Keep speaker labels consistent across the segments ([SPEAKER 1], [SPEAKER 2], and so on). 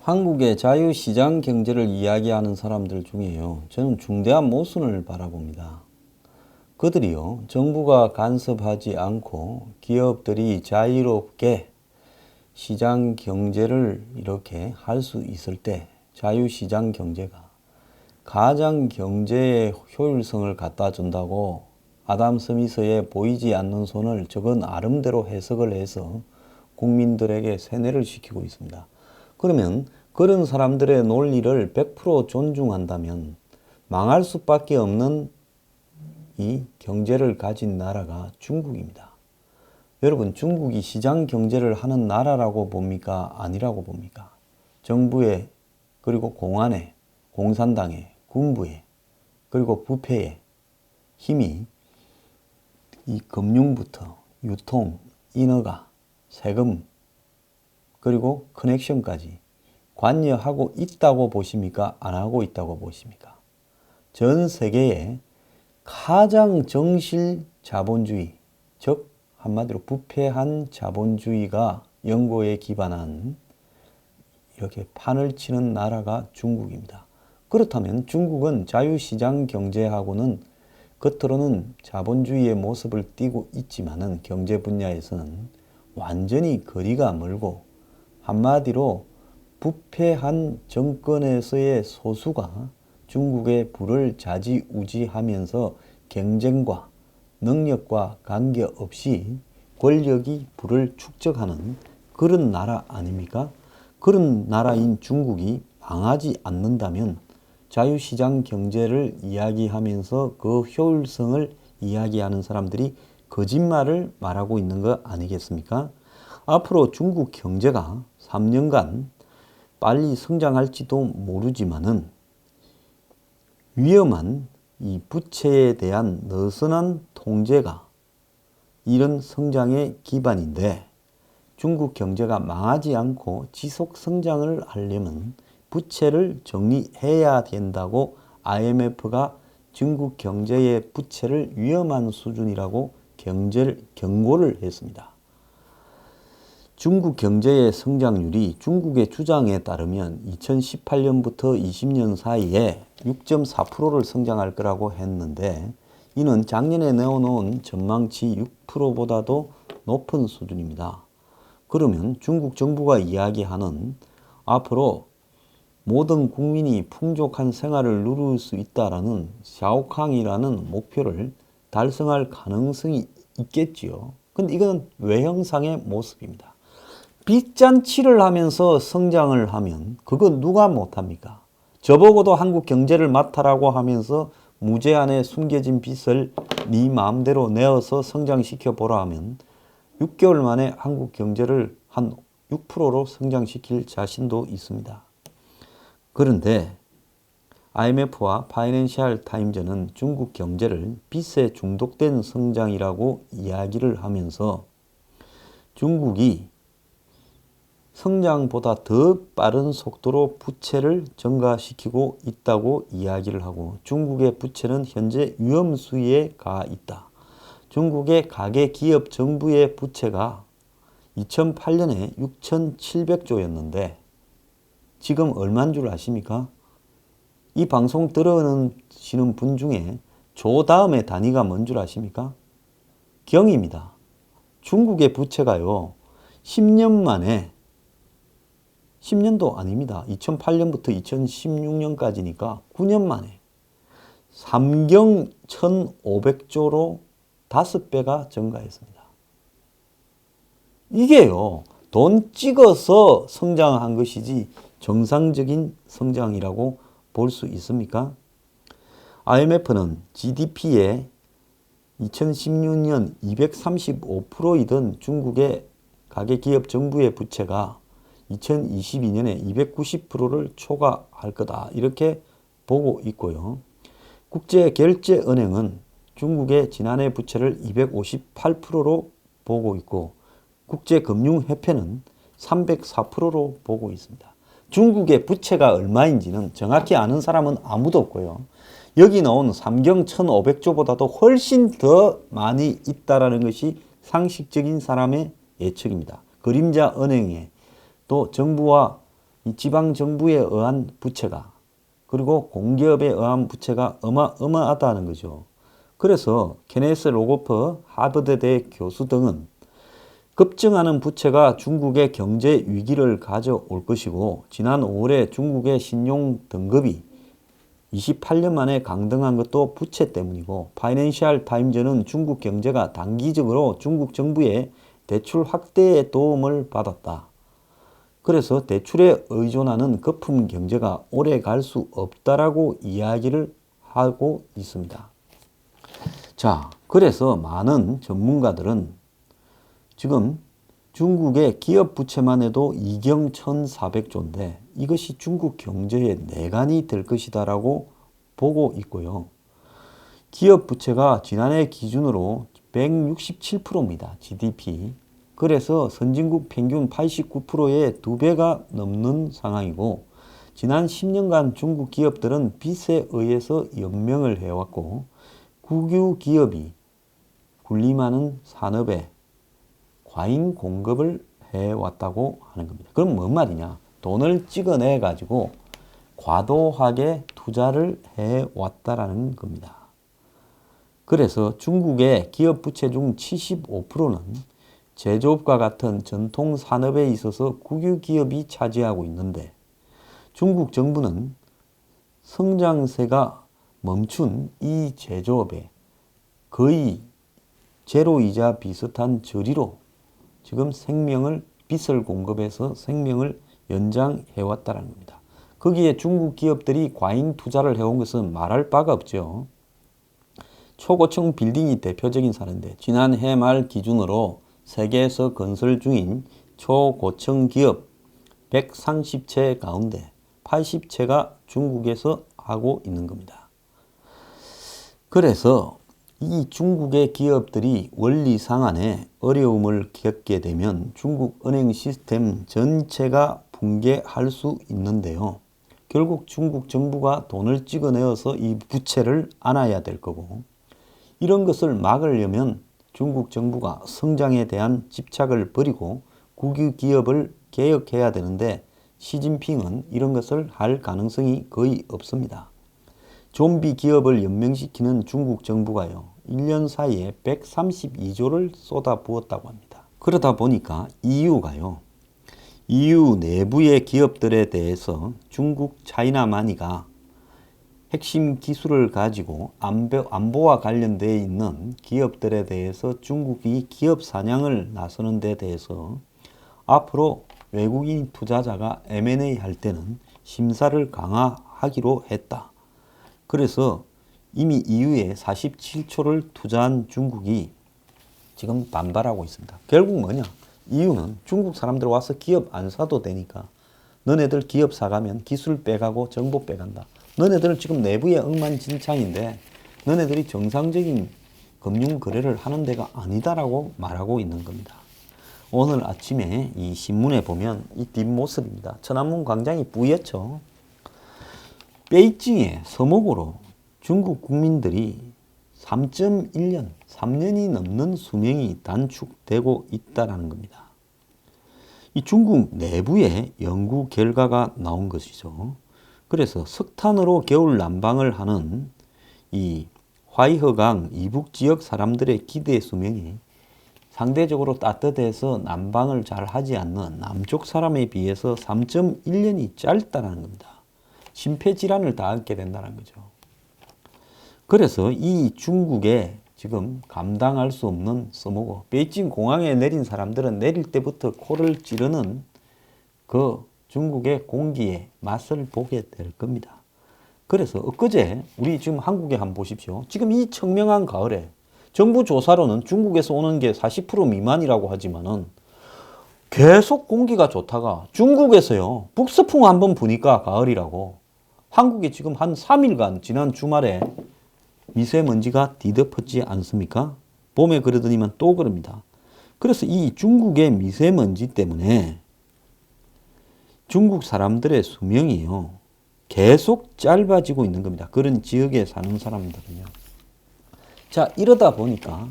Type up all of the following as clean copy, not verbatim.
[SPEAKER 1] 한국의 자유시장 경제를 이야기하는 사람들 중에요, 저는 중대한 모순을 바라봅니다. 그들이요, 정부가 간섭하지 않고 기업들이 자유롭게 시장 경제를 이렇게 할 수 있을 때 자유시장 경제가 가장 경제의 효율성을 갖다 준다고 아담 스미스의 보이지 않는 손을 적은 아름대로 해석을 해서 국민들에게 세뇌를 시키고 있습니다. 그러면 그런 사람들의 논리를 100% 존중한다면 망할 수밖에 없는 이 경제를 가진 나라가 중국입니다. 여러분, 중국이 시장 경제를 하는 나라라고 봅니까? 아니라고 봅니까? 정부에, 그리고 공안에, 공산당에, 군부에, 그리고 부패에 힘이 이 금융부터 유통, 인허가, 세금, 그리고 커넥션까지 관여하고 있다고 보십니까? 안 하고 있다고 보십니까? 전 세계의 가장 정실 자본주의, 즉 한마디로 부패한 자본주의가 연고에 기반한 이렇게 판을 치는 나라가 중국입니다. 그렇다면 중국은 자유시장 경제하고는 겉으로는 자본주의의 모습을 띠고 있지만은 경제 분야에서는 완전히 거리가 멀고, 한마디로 부패한 정권에서의 소수가 중국의 부를 좌지우지하면서 경쟁과 능력과 관계없이 권력이 부를 축적하는 그런 나라 아닙니까? 그런 나라인 중국이 망하지 않는다면 자유시장 경제를 이야기하면서 그 효율성을 이야기하는 사람들이 거짓말을 말하고 있는 거 아니겠습니까? 앞으로 중국 경제가 3년간 빨리 성장할지도 모르지만은 위험한 이 부채에 대한 느슨한 통제가 이런 성장의 기반인데, 중국 경제가 망하지 않고 지속 성장을 하려면 부채를 정리해야 된다고 IMF가 중국 경제의 부채를 위험한 수준이라고 경고를 했습니다. 중국 경제의 성장률이 중국의 주장에 따르면 2018년부터 20년 사이에 6.4%를 성장할 거라고 했는데, 이는 작년에 내어놓은 전망치 6%보다도 높은 수준입니다. 그러면 중국 정부가 이야기하는 앞으로 모든 국민이 풍족한 생활을 누릴 수 있다라는 샤오캉이라는 목표를 달성할 가능성이 있겠지요. 근데 이건 외형상의 모습입니다. 빚잔치를 하면서 성장을 하면 그거 누가 못합니까? 저보고도 한국 경제를 맡아라고 하면서 무제한에 숨겨진 빚을 네 마음대로 내어서 성장시켜 보라 하면 6개월 만에 한국 경제를 한 6%로 성장시킬 자신도 있습니다. 그런데 IMF와 파이낸셜 타임즈는 중국 경제를 빚에 중독된 성장이라고 이야기를 하면서 중국이 성장보다 더 빠른 속도로 부채를 증가시키고 있다고 이야기를 하고, 중국의 부채는 현재 위험 수위에 가 있다. 중국의 가계 기업 정부의 부채가 2008년에 6,700조였는데 지금 얼마인 줄 아십니까? 이 방송 들으시는 분 중에 조 다음에 단위가 뭔 줄 아십니까? 경입니다. 중국의 부채가요, 10년 만에, 10년도 아닙니다. 2008년부터 2016년까지니까 9년 만에 3경 1,500조로 5배가 증가했습니다. 이게요, 돈 찍어서 성장한 것이지 정상적인 성장이라고 볼 수 있습니까? IMF는 GDP의 2016년 235%이던 중국의 가계기업 정부의 부채가 2022년에 290%를 초과할 거다, 이렇게 보고 있고요. 국제결제은행은 중국의 지난해 부채를 258%로 보고 있고, 국제금융협회는 304%로 보고 있습니다. 중국의 부채가 얼마인지는 정확히 아는 사람은 아무도 없고요. 여기 나온 3경 1,500조보다도 훨씬 더 많이 있다는 것이 상식적인 사람의 예측입니다. 그림자 은행에 또 정부와 이 지방 정부에 의한 부채가 그리고 공기업에 의한 부채가 어마어마하다는 거죠. 그래서 케네스 로고프 하버드대 교수 등은 급증하는 부채가 중국의 경제 위기를 가져올 것이고 지난 5월에 중국의 신용 등급이 28년 만에 강등한 것도 부채 때문이고 파이낸셜 타임즈는 중국 경제가 단기적으로 중국 정부의 대출 확대에 도움을 받았다. 그래서 대출에 의존하는 거품 경제가 오래 갈 수 없다라고 이야기를 하고 있습니다. 자, 그래서 많은 전문가들은 지금 중국의 기업 부채만 해도 이경 1,400조인데 이것이 중국 경제의 내관이 될 것이다라고 보고 있고요. 기업 부채가 지난해 기준으로 167%입니다. GDP. 그래서 선진국 평균 89%의 2배가 넘는 상황이고 지난 10년간 중국 기업들은 빚에 의해서 연명을 해왔고 국유 기업이 군림하는 산업에 과잉 공급을 해왔다고 하는 겁니다. 그럼 뭔 말이냐? 돈을 찍어내 가지고 과도하게 투자를 해왔다라는 겁니다. 그래서 중국의 기업 부채 중 75%는 제조업과 같은 전통 산업에 있어서 국유 기업이 차지하고 있는데 중국 정부는 성장세가 멈춘 이 제조업에 거의 제로이자 비슷한 저리로 지금 빚을 공급해서 생명을 연장해왔다는 겁니다. 거기에 중국 기업들이 과잉 투자를 해온 것은 말할 바가 없죠. 초고층 빌딩이 대표적인 사례인데 지난해 말 기준으로 세계에서 건설 중인 초고층 기업 130채 가운데 80채가 중국에서 하고 있는 겁니다. 그래서 이 중국의 기업들이 원리 상한에 어려움을 겪게 되면 중국 은행 시스템 전체가 붕괴할 수 있는데요. 결국 중국 정부가 돈을 찍어내어서 이 부채를 안아야 될 거고 이런 것을 막으려면 중국 정부가 성장에 대한 집착을 버리고 국유 기업을 개혁해야 되는데 시진핑은 이런 것을 할 가능성이 거의 없습니다. 좀비 기업을 연명시키는 중국 정부가요. 1년 사이에 132조를 쏟아부었다고 합니다. 그러다 보니까 EU가요. EU 내부의 기업들에 대해서 중국 차이나마니가 핵심 기술을 가지고 안보와 관련되어 있는 기업들에 대해서 중국이 기업 사냥을 나서는 데 대해서 앞으로 외국인 투자자가 M&A 할 때는 심사를 강화하기로 했다. 그래서 이미 EU에 47조를 투자한 중국이 지금 반발하고 있습니다. 결국 뭐냐? EU는 중국 사람들 와서 기업 안 사도 되니까 너네들 기업 사가면 기술 빼가고 정보 빼간다. 너네들은 지금 내부에 엉망진창인데 너네들이 정상적인 금융 거래를 하는 데가 아니다라고 말하고 있는 겁니다. 오늘 아침에 이 신문에 보면 이 뒷모습입니다. 천안문 광장이 뿌였죠. 베이징의 서목으로 중국 국민들이 3.1년, 3년이 넘는 수명이 단축되고 있다는 겁니다. 이 중국 내부의 연구 결과가 나온 것이죠. 그래서 석탄으로 겨울 난방을 하는 이 화이허강 이북 지역 사람들의 기대 수명이 상대적으로 따뜻해서 난방을 잘 하지 않는 남쪽 사람에 비해서 3.1년이 짧다는 겁니다. 심폐질환을 다 앓게 된다는 거죠. 그래서 이 중국에 지금 감당할 수 없는 써먹어 베이징 공항에 내린 사람들은 내릴 때부터 코를 찌르는 그 중국의 공기의 맛을 보게 될 겁니다. 그래서 엊그제 우리 지금 한국에 한번 보십시오. 지금 이 청명한 가을에 정부 조사로는 중국에서 오는 게 40% 미만이라고 하지만은 계속 공기가 좋다가 중국에서요. 북서풍 한번 부니까 가을이라고 한국에 지금 한 3일간 지난 주말에 미세먼지가 뒤덮었지 않습니까? 봄에 그러더니만 또 그럽니다. 그래서 이 중국의 미세먼지 때문에 중국 사람들의 수명이요. 계속 짧아지고 있는 겁니다. 그런 지역에 사는 사람들은요. 자, 이러다 보니까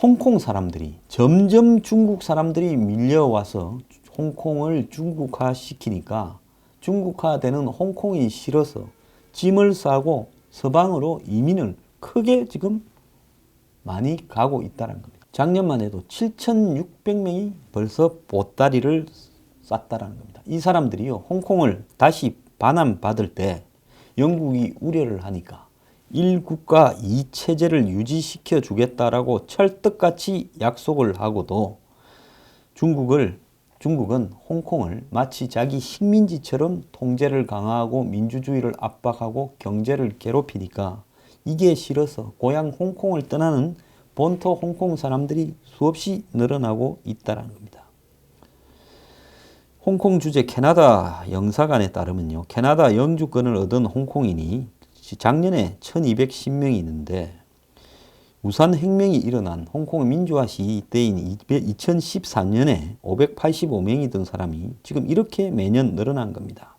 [SPEAKER 1] 홍콩 사람들이 점점 중국 사람들이 밀려와서 홍콩을 중국화 시키니까 중국화되는 홍콩이 싫어서 짐을 싸고 서방으로 이민을 크게 지금 많이 가고 있다는 겁니다. 작년만 해도 7,600명이 벌써 보따리를 쌌다는 겁니다. 이 사람들이요, 홍콩을 다시 반환받을 때 영국이 우려를 하니까 1국가 2체제를 유지시켜 주겠다라고 철떡같이 약속을 하고도 중국은 홍콩을 마치 자기 식민지처럼 통제를 강화하고 민주주의를 압박하고 경제를 괴롭히니까 이게 싫어서 고향 홍콩을 떠나는 본토 홍콩 사람들이 수없이 늘어나고 있다는 겁니다. 홍콩 주재 캐나다 영사관에 따르면요, 캐나다 영주권을 얻은 홍콩인이 작년에 1210명이 있는데 우산 혁명이 일어난 홍콩 민주화 시위 때인 2014년에 585명이던 사람이 지금 이렇게 매년 늘어난 겁니다.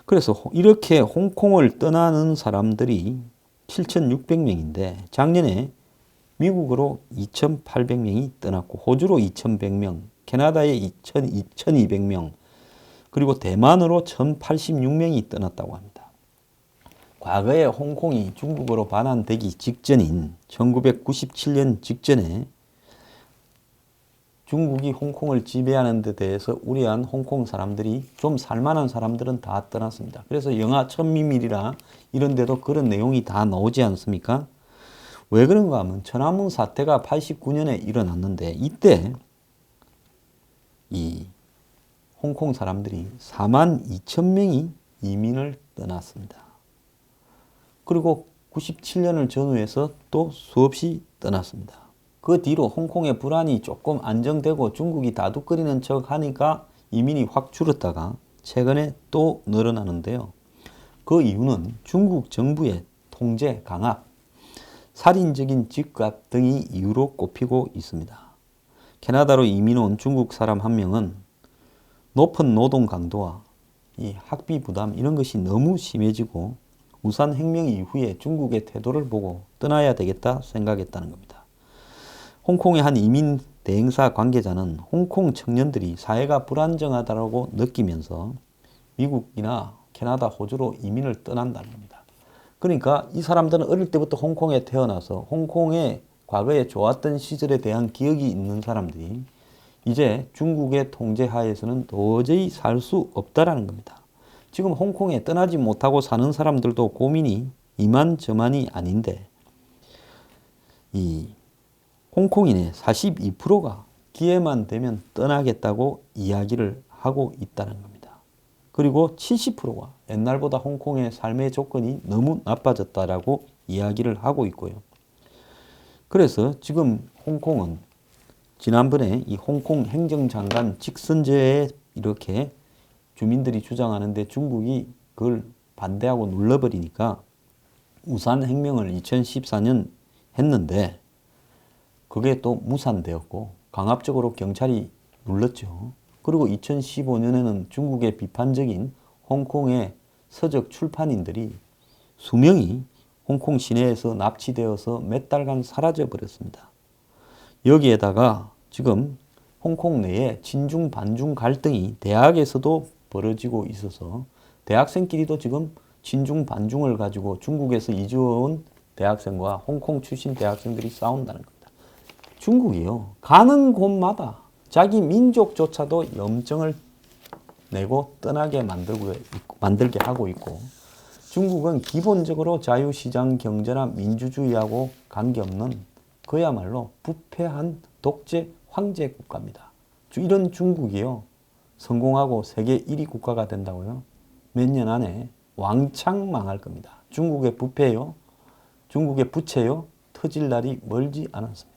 [SPEAKER 1] 그래서 이렇게 홍콩을 떠나는 사람들이 7,600명인데 작년에 미국으로 2,800명이 떠났고 호주로 2,100명, 캐나다에 2,200명, 그리고 대만으로 1,086명이 떠났다고 합니다. 과거에 홍콩이 중국으로 반환되기 직전인 1997년 직전에 중국이 홍콩을 지배하는 데 대해서 우려한 홍콩 사람들이 좀 살만한 사람들은 다 떠났습니다. 그래서 영화 천미밀이라 이런 데도 그런 내용이 다 나오지 않습니까? 왜 그런가 하면 천안문 사태가 89년에 일어났는데 이때 이 홍콩 사람들이 42,000명이 이민을 떠났습니다. 그리고 97년을 전후해서 또 수없이 떠났습니다. 그 뒤로 홍콩의 불안이 조금 안정되고 중국이 다독거리는 척 하니까 이민이 확 줄었다가 최근에 또 늘어나는데요. 그 이유는 중국 정부의 통제 강압, 살인적인 집값 등이 이유로 꼽히고 있습니다. 캐나다로 이민 온 중국 사람 한 명은 높은 노동 강도와 이 학비 부담 이런 것이 너무 심해지고 우산 혁명 이후에 중국의 태도를 보고 떠나야 되겠다 생각했다는 겁니다. 홍콩의 한 이민 대행사 관계자는 홍콩 청년들이 사회가 불안정하다고 느끼면서 미국이나 캐나다, 호주로 이민을 떠난다는 겁니다. 그러니까 이 사람들은 어릴 때부터 홍콩에 태어나서 홍콩의 과거에 좋았던 시절에 대한 기억이 있는 사람들이 이제 중국의 통제 하에서는 도저히 살 수 없다라는 겁니다. 지금 홍콩에 떠나지 못하고 사는 사람들도 고민이 이만저만이 아닌데 이 홍콩인의 42%가 기회만 되면 떠나겠다고 이야기를 하고 있다는 겁니다. 그리고 70%가 옛날보다 홍콩의 삶의 조건이 너무 나빠졌다라고 이야기를 하고 있고요. 그래서 지금 홍콩은 지난번에 이 홍콩 행정장관 직선제에 이렇게 주민들이 주장하는데 중국이 그걸 반대하고 눌러버리니까 우산혁명을 2014년 했는데 그게 또 무산되었고 강압적으로 경찰이 눌렀죠. 그리고 2015년에는 중국의 비판적인 홍콩의 서적 출판인들이 수명이 홍콩 시내에서 납치되어서 몇 달간 사라져 버렸습니다. 여기에다가 지금 홍콩 내에 친중 반중 갈등이 대학에서도 벌어지고 있어서 대학생끼리도 지금 친중 반중을 가지고 중국에서 이주온 대학생과 홍콩 출신 대학생들이 싸운다는 겁니다. 중국이요, 가는 곳마다 자기 민족조차도 염증을 내고 떠나게 만들게 하고 있고 중국은 기본적으로 자유시장 경제나 민주주의하고 관계없는 그야말로 부패한 독재 황제 국가입니다. 이런 중국이요, 성공하고 세계 1위 국가가 된다고요? 몇 년 안에 왕창 망할 겁니다. 중국의 부패요, 중국의 부채요, 터질 날이 멀지 않았습니다.